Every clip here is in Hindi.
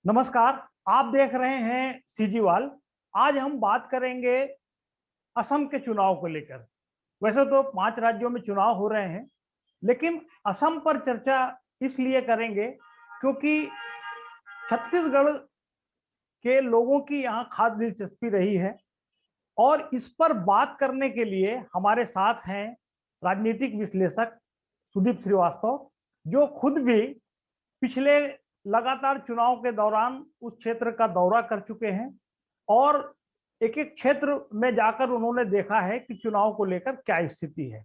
नमस्कार। आप देख रहे हैं सीजीवाल। आज हम बात करेंगे असम के चुनाव को लेकर। वैसे तो 5 राज्यों में चुनाव हो रहे हैं, लेकिन असम पर चर्चा इसलिए करेंगे क्योंकि छत्तीसगढ़ के लोगों की यहाँ खास दिलचस्पी रही है। और इस पर बात करने के लिए हमारे साथ हैं राजनीतिक विश्लेषक सुदीप श्रीवास्तव, जो खुद भी पिछले लगातार चुनाव के दौरान उस क्षेत्र का दौरा कर चुके हैं और एक एक क्षेत्र में जाकर उन्होंने देखा है कि चुनाव को लेकर क्या स्थिति है।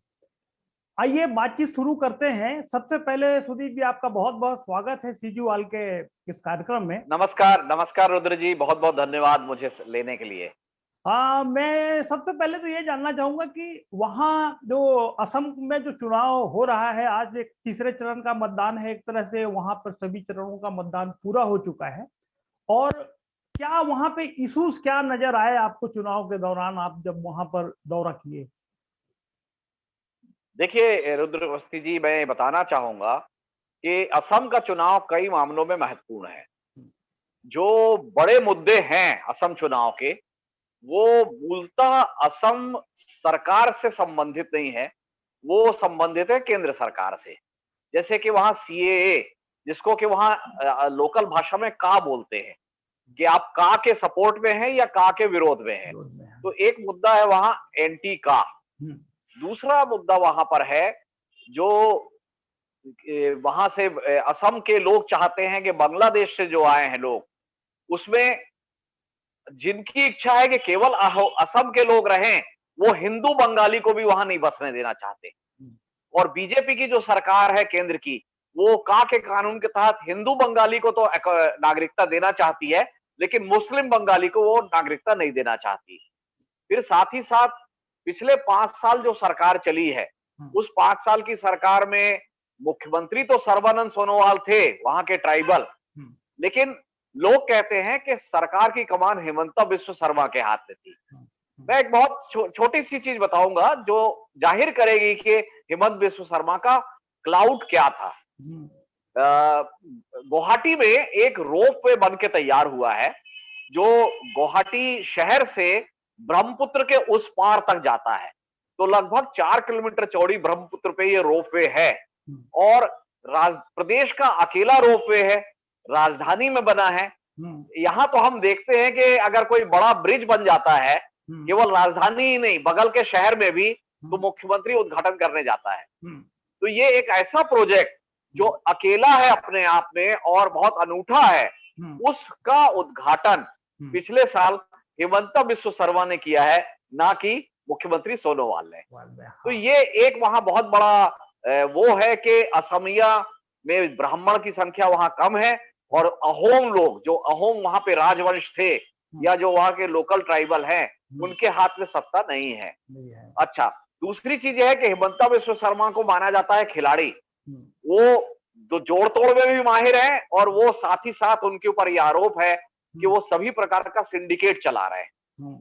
आइए बातचीत शुरू करते हैं। सबसे पहले सुदीप जी, आपका बहुत बहुत स्वागत है सीजूवाल के इस कार्यक्रम में। नमस्कार, नमस्कार रुद्र जी, बहुत बहुत धन्यवाद मुझे लेने के लिए। मैं सबसे पहले तो ये जानना चाहूंगा कि वहाँ जो असम में जो चुनाव हो रहा है, आज एक तीसरे चरण का मतदान है। एक तरह से वहां पर सभी चरणों का मतदान पूरा हो चुका है। और क्या वहां पे इश्यूज क्या नजर आए आपको चुनाव के दौरान, आप जब वहां पर दौरा किए? देखिए रुद्र अवस्थी जी, मैं बताना चाहूंगा कि असम का चुनाव कई मामलों में महत्वपूर्ण है। जो बड़े मुद्दे हैं असम चुनाव के, वो मूलतः असम सरकार से संबंधित नहीं है, वो संबंधित है केंद्र सरकार से। जैसे कि वहां सीएए, जिसको कि वहां लोकल भाषा में का बोलते हैं, कि आप का के सपोर्ट में हैं या का के विरोध में हैं। विरोध में है। तो एक मुद्दा है वहां एंटी का। हम्म, दूसरा मुद्दा वहां पर है जो वहां से असम के लोग चाहते हैं कि बांग्लादेश से जो आए हैं लोग, उसमें जिनकी इच्छा है कि केवल असम के लोग रहें, वो हिंदू बंगाली को भी वहां नहीं बसने देना चाहते। हम्म, और बीजेपी की जो सरकार है केंद्र की, वो का के कानून के तहत हिंदू बंगाली को तो नागरिकता देना चाहती है, लेकिन मुस्लिम बंगाली को वो नागरिकता नहीं देना चाहती। फिर साथ ही साथ पिछले 5 साल जो सरकार चली है, हम्म, उस 5 साल की सरकार में मुख्यमंत्री तो सर्बानंद सोनोवाल थे, वहां के ट्राइबल। हम्म, लेकिन लोग कहते हैं कि सरकार की कमान हिमंता बिस्व शर्मा के हाथ में थी। हम्म, मैं एक बहुत छोटी सी चीज बताऊंगा जो जाहिर करेगी कि हिमंत बिस्व शर्मा का क्लाउड क्या था। हम्म, गुवाहाटी में एक रोप वे बन के तैयार हुआ है, जो गुवाहाटी शहर से ब्रह्मपुत्र के उस पार तक जाता है। तो लगभग 4 किलोमीटर चौड़ी ब्रह्मपुत्र पे ये रोप वे है। हम्म, और प्रदेश का अकेला रोप वे है, राजधानी में बना है। हम्म, यहां तो हम देखते हैं कि अगर कोई बड़ा ब्रिज बन जाता है, हम्म, केवल राजधानी ही नहीं बगल के शहर में भी, तो हम्म, मुख्यमंत्री उद्घाटन करने जाता है। हम्म, तो ये एक ऐसा प्रोजेक्ट जो अकेला है अपने आप में और बहुत अनूठा है, हम्म, उसका उद्घाटन हम्म, पिछले साल हिमंता बिस्व शर्मा ने किया है, ना कि मुख्यमंत्री सोनोवाल ने। तो हाँ। ये एक वहां बहुत बड़ा वो है कि असमिया में ब्राह्मण की संख्या वहां कम है, और अहोम लोग, जो अहोम वहां पे राजवंश थे, हम्म, या जो वहां के लोकल ट्राइबल हैं, हम्म, उनके हाथ में सत्ता नहीं है। नहीं है। अच्छा, दूसरी चीज यह है कि हिमंता बिस्व शर्मा को माना जाता है खिलाड़ी। हम्म, वो जो जोड़ तोड़ में भी माहिर है, और वो साथ ही साथ उनके ऊपर यह आरोप है कि हम्म, वो सभी प्रकार का सिंडिकेट चला रहे हैं। हम्म,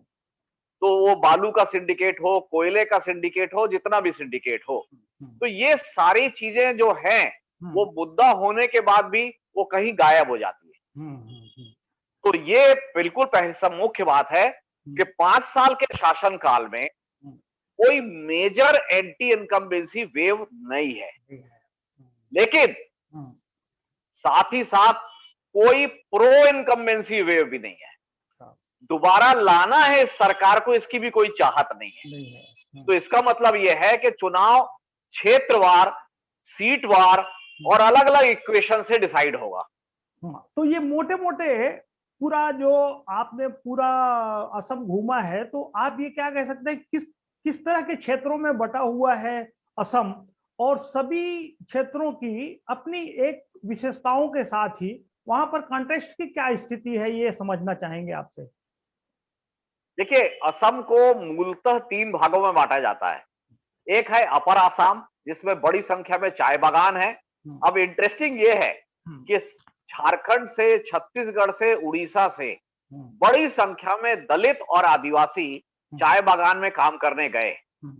तो वो बालू का सिंडिकेट हो, कोयले का सिंडिकेट हो, जितना भी सिंडिकेट हो, हम्म, तो ये सारी चीजें जो हैं, वो हम्म, मुद्दा होने के बाद भी वो कहीं गायब हो जाती है। हम्म, तो ये बिल्कुल सब मुख्य बात है कि हम्म, 5 साल के शासन काल में हम्म, कोई मेजर एंटी इनकम्बेंसी वेव नहीं है। नहीं है। लेकिन हम्म, साथ ही साथ कोई प्रो इनकम्बेंसी वेव भी नहीं है। हाँ, दोबारा लाना है इस सरकार को, इसकी भी कोई चाहत नहीं है। नहीं है। तो इसका मतलब यह है कि चुनाव क्षेत्रवार, सीटवार और अलग अलग इक्वेशन से डिसाइड होगा। हाँ, तो ये मोटे मोटे पूरा जो आपने पूरा असम घूमा है, तो आप ये क्या कह सकते हैं, किस किस तरह के क्षेत्रों में बटा हुआ है असम? और सभी क्षेत्रों की अपनी एक विशेषताओं के साथ ही वहां पर कॉन्टेस्ट की क्या स्थिति है, ये समझना चाहेंगे आपसे। देखिए, असम को मूलतः 3 भागों में बांटा जाता है। एक है अपर आसाम, जिसमें बड़ी संख्या में चाय बागान है। हम्म, अब इंटरेस्टिंग ये है हम्म, कि झारखंड से, छत्तीसगढ़ से, उड़ीसा से हम्म, बड़ी संख्या में दलित और आदिवासी हम्म, चाय बागान में काम करने गए। हम्म,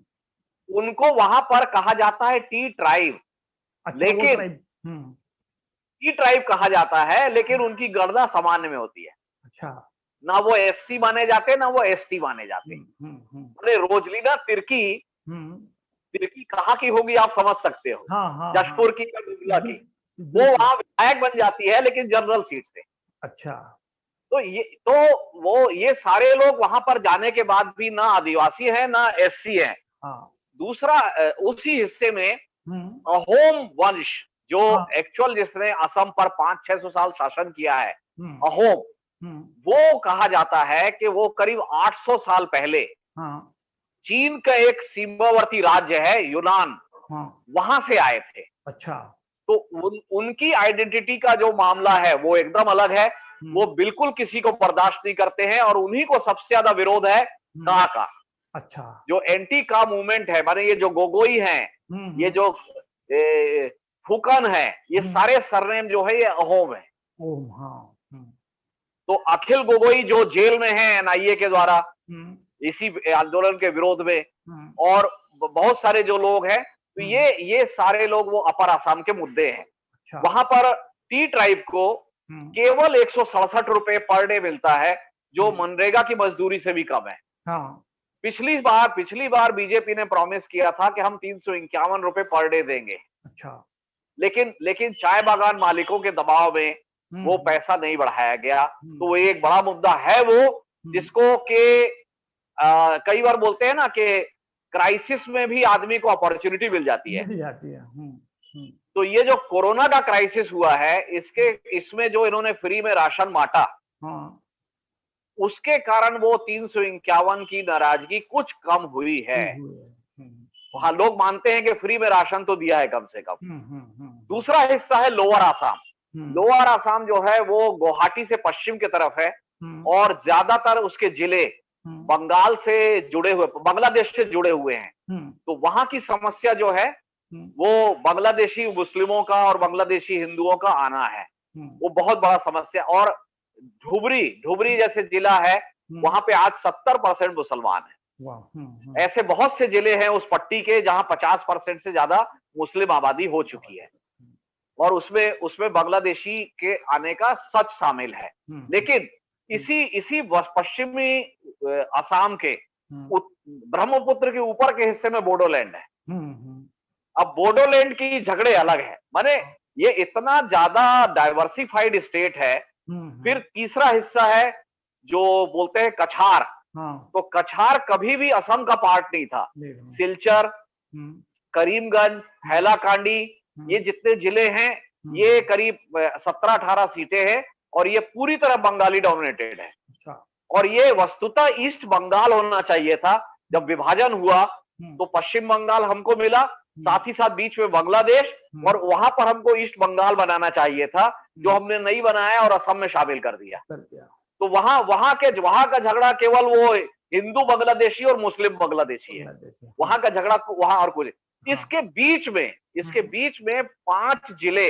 उनको वहां पर कहा जाता है टी ट्राइब। अच्छा, वो लेकिन ट्राइब। हम्म, टी ट्राइब कहा जाता है, लेकिन उनकी गणना सामान्य में होती है। अच्छा। ना वो एससी माने जाते, ना वो एसटी माने जाते। अरे रोजलिना तिर्की, हम्म। तिर्की कहाँ की होगी आप समझ सकते हो, हाँ हाँ हाँ। जशपुर की या गुमला की। वो बिल्कुल। वहां विधायक बन जाती है, लेकिन जनरल सीट से। अच्छा। तो वो ये सारे लोग वहां पर जाने के बाद भी ना आदिवासी है ना एससी है। हाँ। दूसरा उसी हिस्से में हम्म। अहोम वंश, जो हाँ। एक्चुअल जिसने असम पर 500-600 साल शासन किया है, हम्म। अहोम, हम्म। वो कहा जाता है कि वो करीब 800 साल पहले हाँ। चीन का एक सीमावर्ती राज्य है यूनान, हाँ। वहां से आए थे। अच्छा। तो उनकी आइडेंटिटी का जो मामला है वो एकदम अलग है। वो हम्म। बिल्कुल किसी को बर्दाश्त नहीं करते हैं, और उन्हीं को सबसे ज्यादा विरोध है हम्म। का। अच्छा। जो एंटी का मूवमेंट है, माने ये जो गोगोई हैं, ये हम्म। जो फुकन है, ये हम्म। सारे सरनेम जो है ये अहोम है। ओम। हाँ। तो अखिल गोगोई जो जेल में है एनआईए के द्वारा हम्म। इसी आंदोलन के विरोध में, हम्म। और बहुत सारे जो लोग हैं, तो हम्म। ये सारे लोग वो अपर आसाम के मुद्दे हैं। अच्छा। वहां पर टी ट्राइब को हम्म। केवल 167 रुपए पर डे मिलता है, जो हम्म। मनरेगा की मजदूरी से भी कम है। हाँ। पिछली बार बीजेपी ने प्रॉमिस किया था कि हम 351 रुपए पर डे देंगे, अच्छा। लेकिन लेकिन चाय बागान मालिकों के दबाव में वो हम्म। पैसा नहीं बढ़ाया गया। तो वो हम्म। एक बड़ा मुद्दा है वो, हम्म। जिसको के कई बार बोलते हैं ना कि क्राइसिस में भी आदमी को अपॉर्चुनिटी मिल जाती है। मिल जाती है। हम्म। तो ये जो कोरोना का क्राइसिस हुआ है, इसमें जो इन्होंने फ्री में राशन बांटा, हाँ। उसके कारण वो 351 की नाराजगी कुछ कम हुई है। हुई हुई है। हाँ, लोग मानते हैं कि फ्री में राशन तो दिया है कम से कम। हम्म। दूसरा हिस्सा है लोअर आसाम। हम्म। लोअर आसाम जो है वो गुवाहाटी से पश्चिम की तरफ है, हम्म। और ज्यादातर उसके जिले हम्म। बंगाल से जुड़े हुए, बांग्लादेश से जुड़े हुए हैं। हम्म। तो वहां की समस्या जो है हम्म। वो बांग्लादेशी मुस्लिमों का और बांग्लादेशी हिंदुओं का आना है। हम्म। वो बहुत बड़ा समस्या। और धुबरी धुबरी जैसे जिला है, हम्म। वहां पे आज 70% मुसलमान है। वाह। ऐसे बहुत से जिले हैं उस पट्टी के जहां 50% से ज्यादा मुस्लिम आबादी हो चुकी है, और उसमें उसमें बांग्लादेशी के आने का सच शामिल है। लेकिन इसी इसी पश्चिमी असम के हम्म। ब्रह्मपुत्र के ऊपर के हिस्से में बोडोलैंड है। हम्म। अब बोडोलैंड की झगड़े अलग है, माने ये इतना ज्यादा डाइवर्सिफाइड स्टेट है। फिर तीसरा हिस्सा है जो बोलते हैं कछार। हाँ। तो कछार कभी भी असम का पार्ट नहीं था। सिलचर, करीमगंज, हैलाकांडी, ये जितने जिले हैं, ये करीब 17-18 सीटें हैं, और ये पूरी तरह बंगाली डोमिनेटेड है। अच्छा। और ये वस्तुतः ईस्ट बंगाल होना चाहिए था। जब विभाजन हुआ तो पश्चिम बंगाल हमको मिला, साथ ही साथ बीच में बांग्लादेश, और वहां पर हमको ईस्ट बंगाल बनाना चाहिए था, जो हमने नहीं बनाया और असम में शामिल कर दिया। तो वहां वहां का झगड़ा केवल वो हिंदू बांग्लादेशी और मुस्लिम बांग्लादेशी है। वहां का झगड़ा वहां और कुछ। इसके बीच में 5 जिले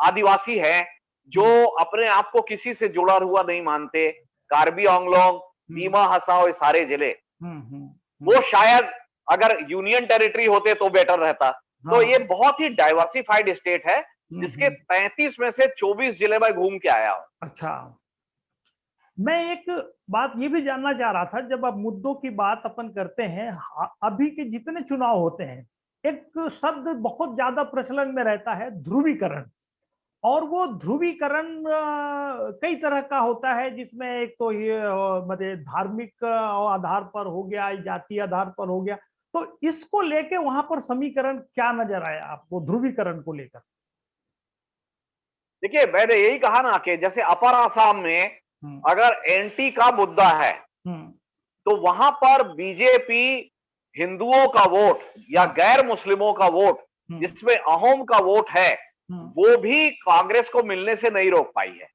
आदिवासी हैं, जो अपने आप को किसी से जुड़ा हुआ नहीं मानते। कार्बी आंगलोंग, दीमा हसाओ, ये सारे जिले, वो शायद अगर यूनियन टेरिटरी होते तो बेटर रहता। तो ये बहुत ही डाइवर्सिफाइड स्टेट है, जिसके 33 में से 24 जिले में घूम के आया हूं। अच्छा। मैं एक बात ये भी जानना चाह रहा था, जब अब मुद्दों की बात अपन करते हैं, अभी के जितने चुनाव होते हैं, एक शब्द बहुत ज्यादा प्रचलन में रहता है, ध्रुवीकरण। और वो ध्रुवीकरण कई तरह का होता है, जिसमें एक तो ये मतलब धार्मिक आधार पर हो गया, जातीय आधार पर हो गया। तो इसको लेके वहां पर समीकरण क्या नजर आया आपको ध्रुवीकरण को लेकर? देखिए, मैंने यही कहा ना कि जैसे अपर आसाम में अगर एंटी का मुद्दा है, तो वहां पर बीजेपी हिंदुओं का वोट या गैर मुस्लिमों का वोट, जिसमें अहोम का वोट है, वो भी कांग्रेस को मिलने से नहीं रोक पाई है।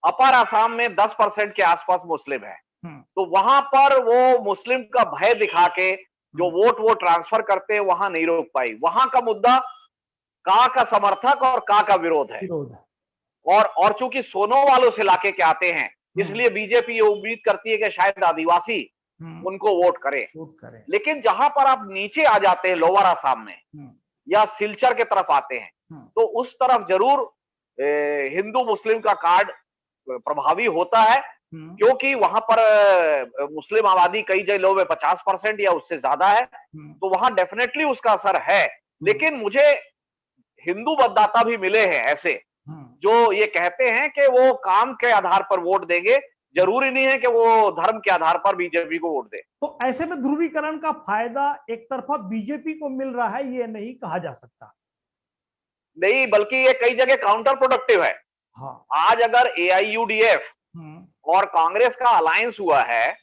अपर आसाम में 10% के आसपास मुस्लिम है, तो वहां पर वो मुस्लिम का भय दिखा के जो वोट वो ट्रांसफर करते हैं, वहां नहीं रोक पाई। वहां का मुद्दा का समर्थक और का विरोध है। और चूंकि सोनो वालों से लाके के आते हैं, इसलिए बीजेपी ये उम्मीद करती है कि शायद आदिवासी उनको वोट करे। लेकिन जहां पर आप नीचे आ जाते हैं, लोअर आसाम में या सिलचर के तरफ आते हैं, तो उस तरफ जरूर हिंदू मुस्लिम का कार्ड प्रभावी होता है, क्योंकि वहां पर मुस्लिम आबादी कई जिलों में 50% या उससे ज्यादा है, तो वहां डेफिनेटली उसका असर है। लेकिन मुझे हिंदू मतदाता भी मिले हैं ऐसे जो ये कहते हैं कि वो काम के आधार पर वोट देंगे, जरूरी नहीं है कि वो धर्म के आधार पर बीजेपी को वोट दे। तो ऐसे में ध्रुवीकरण का फायदा एक तरफा बीजेपी को मिल रहा है, ये नहीं कहा जा सकता। नहीं, बल्कि ये कई जगह काउंटर प्रोडक्टिव है। हाँ। आज अगर एआईयूडीएफ और कांग्रेस का अलायंस हुआ है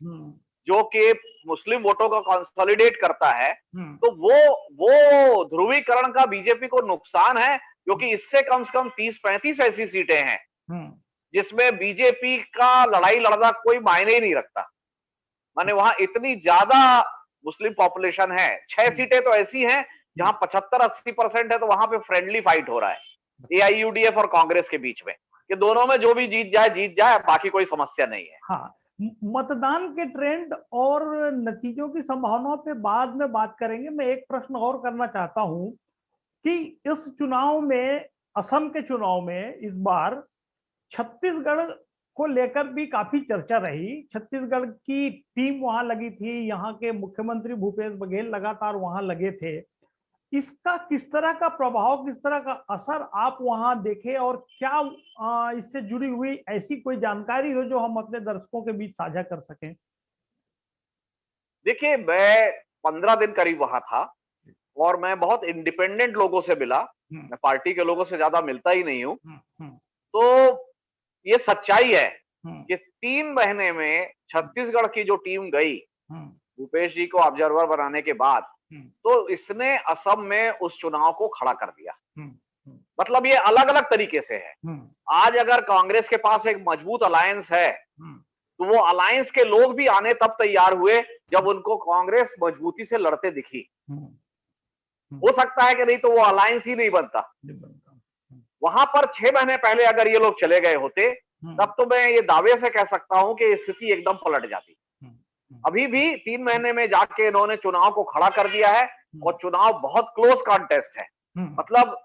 जो कि मुस्लिम वोटों को कंसोलिडेट करता है, तो वो ध्रुवीकरण का बीजेपी को नुकसान है, क्योंकि इससे कम से कम 30-35 ऐसी सीटें हैं जिसमें बीजेपी का लड़ाई लड़ना कोई मायने ही नहीं रखता। माने वहां इतनी ज्यादा मुस्लिम पॉपुलेशन है, 6 सीटें तो ऐसी हैं जहां 75-80% है, तो वहां पे फ्रेंडली फाइट हो रहा है एआईयूडीएफ और कांग्रेस के बीच में, कि दोनों में जो भी जीत जाए, बाकी कोई समस्या नहीं है। हाँ, मतदान के ट्रेंड और नतीजों की संभावनाओं पे बाद में बात करेंगे। मैं एक प्रश्न और करना चाहता हूं कि इस चुनाव में, असम के चुनाव में इस बार छत्तीसगढ़ को लेकर भी काफी चर्चा रही। छत्तीसगढ़ की टीम वहां लगी थी, यहाँ के मुख्यमंत्री भूपेश बघेल लगातार वहां लगे थे। इसका किस तरह का प्रभाव, किस तरह का असर आप वहां देखे, और क्या इससे जुड़ी हुई ऐसी कोई जानकारी हो जो हम अपने दर्शकों के बीच साझा कर सकें? देखिए, मैं 15 दिन करीब वहां था और मैं बहुत इंडिपेंडेंट लोगों से मिला। मैं पार्टी के लोगों से ज्यादा मिलता ही नहीं हूं। तो ये सच्चाई है कि 3 महीने में छत्तीसगढ़ की जो टीम गई भूपेश जी को ऑब्जर्वर बनाने के बाद, तो इसने असम में उस चुनाव को खड़ा कर दिया। मतलब ये अलग अलग तरीके से है। आज अगर कांग्रेस के पास एक मजबूत अलायंस है, तो वो अलायंस के लोग भी आने तब तैयार हुए जब उनको कांग्रेस मजबूती से लड़ते दिखी। हो सकता है कि नहीं तो वो अलायंस ही नहीं बनता। वहां पर 6 महीने पहले अगर ये लोग चले गए होते, तब तो मैं ये दावे से कह सकता हूं कि स्थिति एकदम पलट जाती। अभी भी 3 महीने में जाके इन्होंने चुनाव को खड़ा कर दिया है और चुनाव बहुत क्लोज कॉन्टेस्ट है। मतलब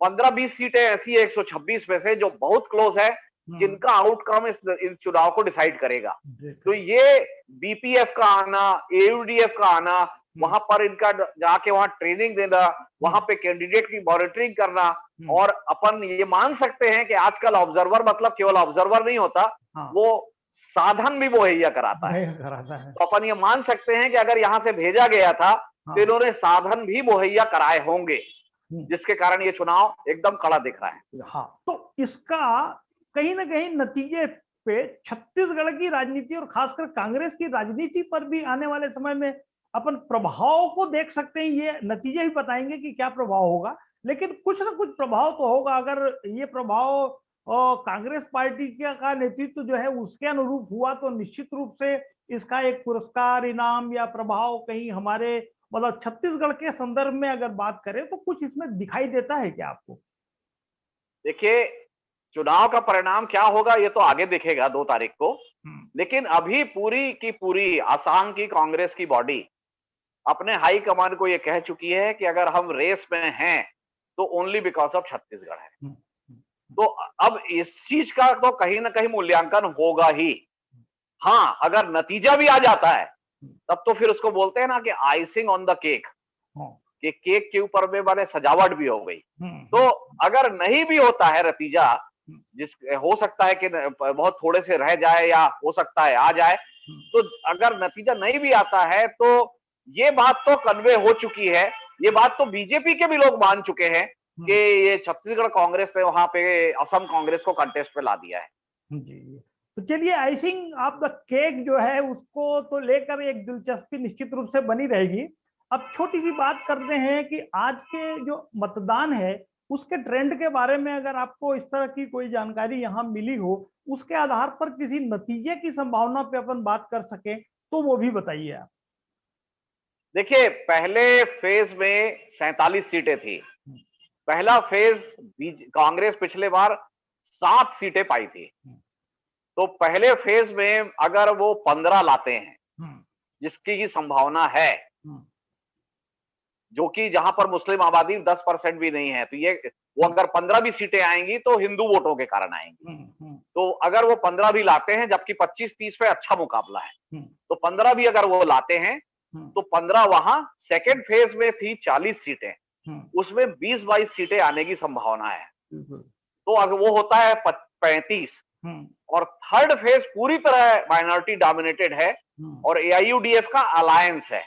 15-20 सीटें ऐसी है 126 में से जो बहुत क्लोज है, जिनका आउटकम इस चुनाव को डिसाइड करेगा। तो ये बीपीएफ का आना, एयूडीएफ का आना, वहां पर इनका जाके वहां ट्रेनिंग देना, वहां पे कैंडिडेट की मॉनिटरिंग करना, और अपन ये मान सकते हैं कि आजकल ऑब्जर्वर मतलब केवल ऑब्जर्वर नहीं होता, वो साधन भी मुहैया कराता है। तो अपन ये मान सकते हैं कि अगर यहां से भेजा गया था, तो इन्होंने साधन भी मुहैया कराए होंगे, जिसके कारण ये चुनाव एकदम कड़ा दिख रहा है। हाँ, तो इसका कहीं ना कहीं नतीजे पे छत्तीसगढ़ की राजनीति और खासकर कांग्रेस की राजनीति पर भी आने वाले समय में अपन प्रभाव को देख सकते हैं। ये नतीजे ही बताएंगे कि क्या प्रभाव होगा, लेकिन कुछ ना कुछ प्रभाव तो होगा। अगर ये प्रभाव कांग्रेस पार्टी का नेतृत्व जो है उसके अनुरूप हुआ, तो निश्चित रूप से इसका एक पुरस्कार, इनाम या प्रभाव कहीं हमारे, मतलब छत्तीसगढ़ के संदर्भ में अगर बात करें, तो कुछ इसमें दिखाई देता है क्या आपको? देखिए, चुनाव का परिणाम क्या होगा ये तो आगे दिखेगा 2 तारीख को। लेकिन अभी पूरी की पूरी असम की कांग्रेस की बॉडी अपने हाई कमांड को ये कह चुकी है कि अगर हम रेस में हैं, तो ओनली बिकॉज ऑफ छत्तीसगढ़ है। तो अब इस चीज का तो कहीं ना कहीं मूल्यांकन होगा ही। हाँ, अगर नतीजा भी आ जाता है, तब तो फिर उसको बोलते हैं ना कि आइसिंग ऑन द केक, कि केक के ऊपर में माने सजावट भी हो गई। तो अगर नहीं भी होता है नतीजा, जिस हो सकता है कि बहुत थोड़े से रह जाए या हो सकता है आ जाए, तो अगर नतीजा नहीं भी आता है, तो ये बात तो कन्वे हो चुकी है, ये बात तो बीजेपी के भी लोग मान चुके हैं कि ये छत्तीसगढ़ कांग्रेस ने वहां पे असम कांग्रेस को कंटेस्ट पे ला दिया है। जी, तो चलिए, आइसिंग ऑफ द केक जो है उसको तो लेकर एक दिलचस्पी निश्चित रूप से बनी रहेगी। अब छोटी सी बात करते हैं कि आज के जो मतदान है उसके ट्रेंड के बारे में, अगर आपको इस तरह की कोई जानकारी यहाँ मिली हो, उसके आधार पर किसी नतीजे की संभावना पे अपन बात कर सके, तो वो भी बताइए आप। देखिए, पहले फेज में 47 सीटें थी। पहला फेज कांग्रेस पिछले बार 7 सीटें पाई थी। तो पहले फेज में अगर वो 15 लाते हैं, जिसकी की संभावना है, जो कि जहां पर मुस्लिम आबादी 10% भी नहीं है, तो ये वो अगर 15 भी सीटें आएंगी तो हिंदू वोटों के कारण आएंगी। तो अगर वो 15 भी लाते हैं, जबकि 25-30 पे अच्छा मुकाबला है, तो 15 भी अगर वो लाते हैं तो 15 वहां सेकेंड फेज में थी 40 सीटें, उसमें 20-22 सीटें आने की संभावना है। तो अगर वो होता है 35, और थर्ड फेज पूरी तरह माइनॉरिटी डोमिनेटेड है और एआईयूडीएफ का अलायंस है,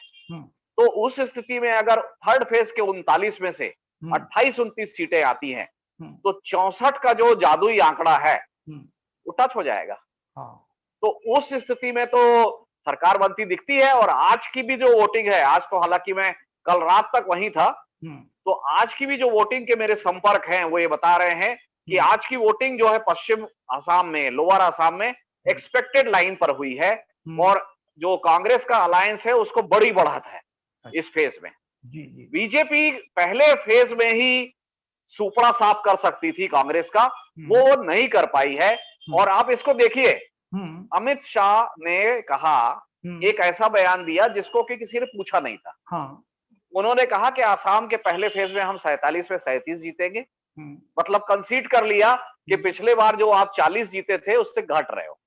तो उस स्थिति में अगर थर्ड फेज के 39 में से 28-29 सीटें आती हैं, तो 64 का जो जादुई आंकड़ा है वो टच हो जाएगा। तो उस स्थिति में तो सरकार बनती दिखती है। और आज की भी जो वोटिंग है, आज तो हालांकि मैं कल रात तक वहीं था, तो आज की भी जो वोटिंग के मेरे संपर्क हैं वो ये बता रहे हैं कि आज की वोटिंग जो है पश्चिम असम में, लोअर असम में एक्सपेक्टेड लाइन पर हुई है, और जो कांग्रेस का अलायंस है उसको बड़ी बढ़त है इस फेज में। बीजेपी पहले फेज में ही सुपड़ा साफ कर सकती थी कांग्रेस का, वो नहीं कर पाई है। और आप इसको देखिए, अमित शाह ने कहा, एक ऐसा बयान दिया जिसको कि किसी ने पूछा नहीं था। उन्होंने कहा कि आसाम के पहले फेज में हम 47 में 37 जीतेंगे, मतलब कंसीड कर लिया कि पिछले बार जो आप 40 जीते थे उससे घट रहे हो।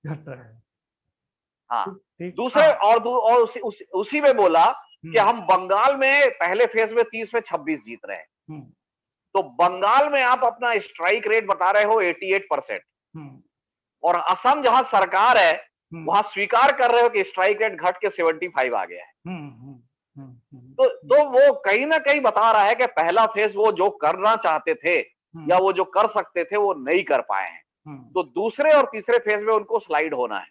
हाँ, दूसरे और उसी में बोला कि हम बंगाल में पहले फेज में 30 में 26 जीत रहे हैं। तो बंगाल में आप अपना स्ट्राइक रेट बता रहे हो 88%, और असम जहां सरकार है वहां स्वीकार कर रहे हो कि स्ट्राइक रेट घट के 75 आ गया है। तो वो कहीं ना कहीं बता रहा है कि पहला फेज वो जो करना चाहते थे या वो जो कर सकते थे वो नहीं कर पाए हैं, तो दूसरे और तीसरे फेज में उनको स्लाइड होना है,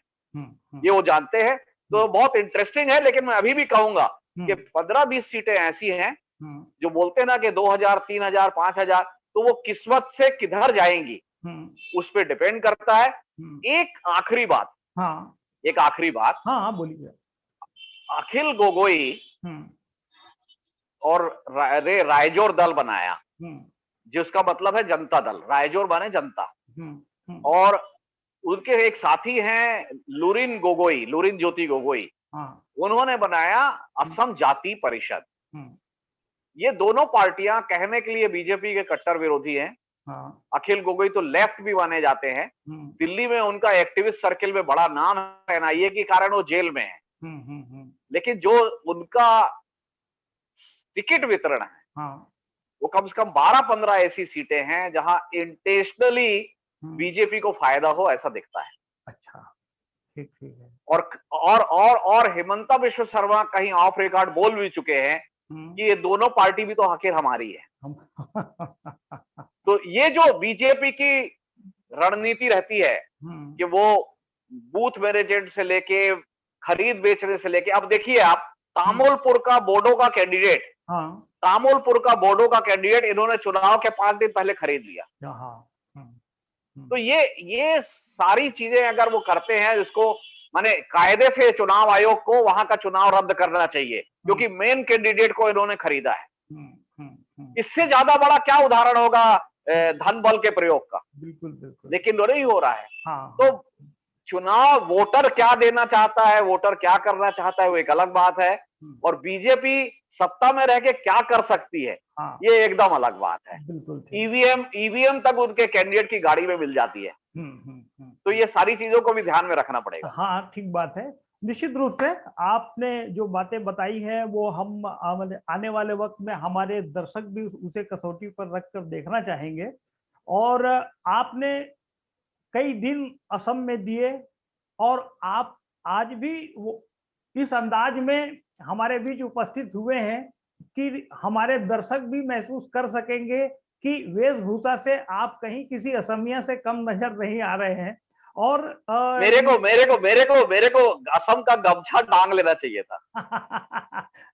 ये वो जानते हैं। तो बहुत इंटरेस्टिंग है। लेकिन मैं अभी भी कहूंगा कि 15-20 सीटें ऐसी हैं जो बोलते ना कि 2000, 3000, 5000, तो वो किस्मत से किधर जाएंगी उस पर डिपेंड करता है। एक आखिरी बात, बोलिए। अखिल गोगोई और रायजोर दल बनाया, जिसका मतलब है जनता दल, रायजोर माने जनता। और उनके एक साथी हैं लुरिन ज्योति गोगोई, उन्होंने बनाया असम जाति परिषद। ये दोनों पार्टियां कहने के लिए बीजेपी के कट्टर विरोधी हैं। अखिल गोगोई तो लेफ्ट भी माने जाते हैं। दिल्ली में उनका एक्टिविस्ट सर्किल में बड़ा नाम है, एनआईए के कारण वो जेल में है। लेकिन जो उनका टिकट वितरण है वो कम से कम 12-15 ऐसी सीटें हैं जहां इंटेंशनली बीजेपी को फायदा हो, ऐसा दिखता है। अच्छा, ठीक है। और हिमंता बिश्व शर्मा कहीं ऑफ रिकॉर्ड बोल भी चुके हैं कि ये दोनों पार्टी भी तो आखिर हमारी है। तो ये जो बीजेपी की रणनीति रहती है कि वो बूथ मैनेजमेंट से लेके खरीद बेचने से लेके, अब देखिए आप तामुलपुर का बोडो का कैंडिडेट इन्होंने चुनाव के 5 दिन पहले खरीद लिया। तो ये सारी चीजें अगर वो करते हैं, इसको माने कायदे से चुनाव आयोग को वहां का चुनाव रद्द करना चाहिए, क्योंकि मेन कैंडिडेट को इन्होंने खरीदा है। इससे ज्यादा बड़ा क्या उदाहरण होगा धन बल के प्रयोग का? बिल्कुल। लेकिन नहीं हो रहा है। तो चुनाव वोटर क्या देना चाहता है, वोटर क्या करना चाहता है, वो एक अलग बात है। और बीजेपी सत्ता में रह के क्या कर सकती है, ये एकदम अलग बात है। ईवीएम तक उनके कैंडिडेट की गाड़ी में मिल जाती है। तो ये सारी चीजों को भी ध्यान में रखना पड़ेगा। हाँ, ठीक बात है। निश्चित रूप से आपने जो बातें बताई है वो हम आने वाले वक्त में हमारे दर्शक भी उसे कसौटी पर रखकर देखना चाहेंगे। और आपने कई दिन असम में दिए और आप आज भी वो इस अंदाज में हमारे बीच उपस्थित हुए हैं कि हमारे दर्शक भी महसूस कर सकेंगे कि वेशभूषा से आप कहीं किसी असमिया से कम नजर नहीं आ रहे हैं। और मेरे को असम का गमछा टांग लेना चाहिए था।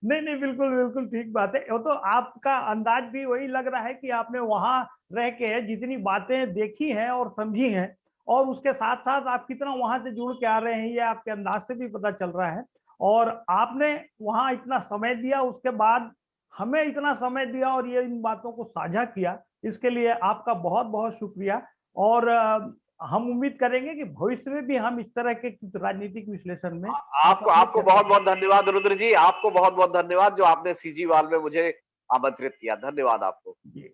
नहीं, बिल्कुल ठीक बात है। वो तो आपका अंदाज भी वही लग रहा है कि आपने वहां रह के जितनी बातें देखी हैं और समझी हैं, और उसके साथ साथ आप कितना वहां से जुड़ के आ रहे हैं, ये आपके अंदाज से भी पता चल रहा है। और आपने वहां इतना समय दिया, उसके बाद हमें इतना समय दिया और ये इन बातों को साझा किया, इसके लिए आपका बहुत बहुत शुक्रिया। और हम उम्मीद करेंगे कि भविष्य में भी हम इस तरह के राजनीतिक विश्लेषण में आपको बहुत बहुत धन्यवाद रुद्र जी, आपको बहुत बहुत धन्यवाद जो आपने सीजीवाल में मुझे आमंत्रित किया। धन्यवाद आपको। जी,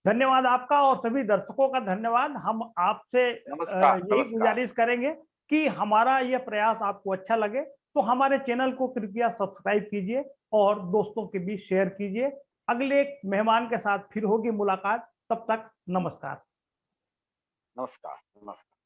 धन्यवाद आपका और सभी दर्शकों का धन्यवाद। हम आपसे नमस्कार, यही नमस्कार। गुजारिश करेंगे कि हमारा यह प्रयास आपको अच्छा लगे तो हमारे चैनल को कृपया सब्सक्राइब कीजिए और दोस्तों के बीच शेयर कीजिए। अगले एक मेहमान के साथ फिर होगी मुलाकात, तब तक नमस्कार। नमस्कार, नमस्कार।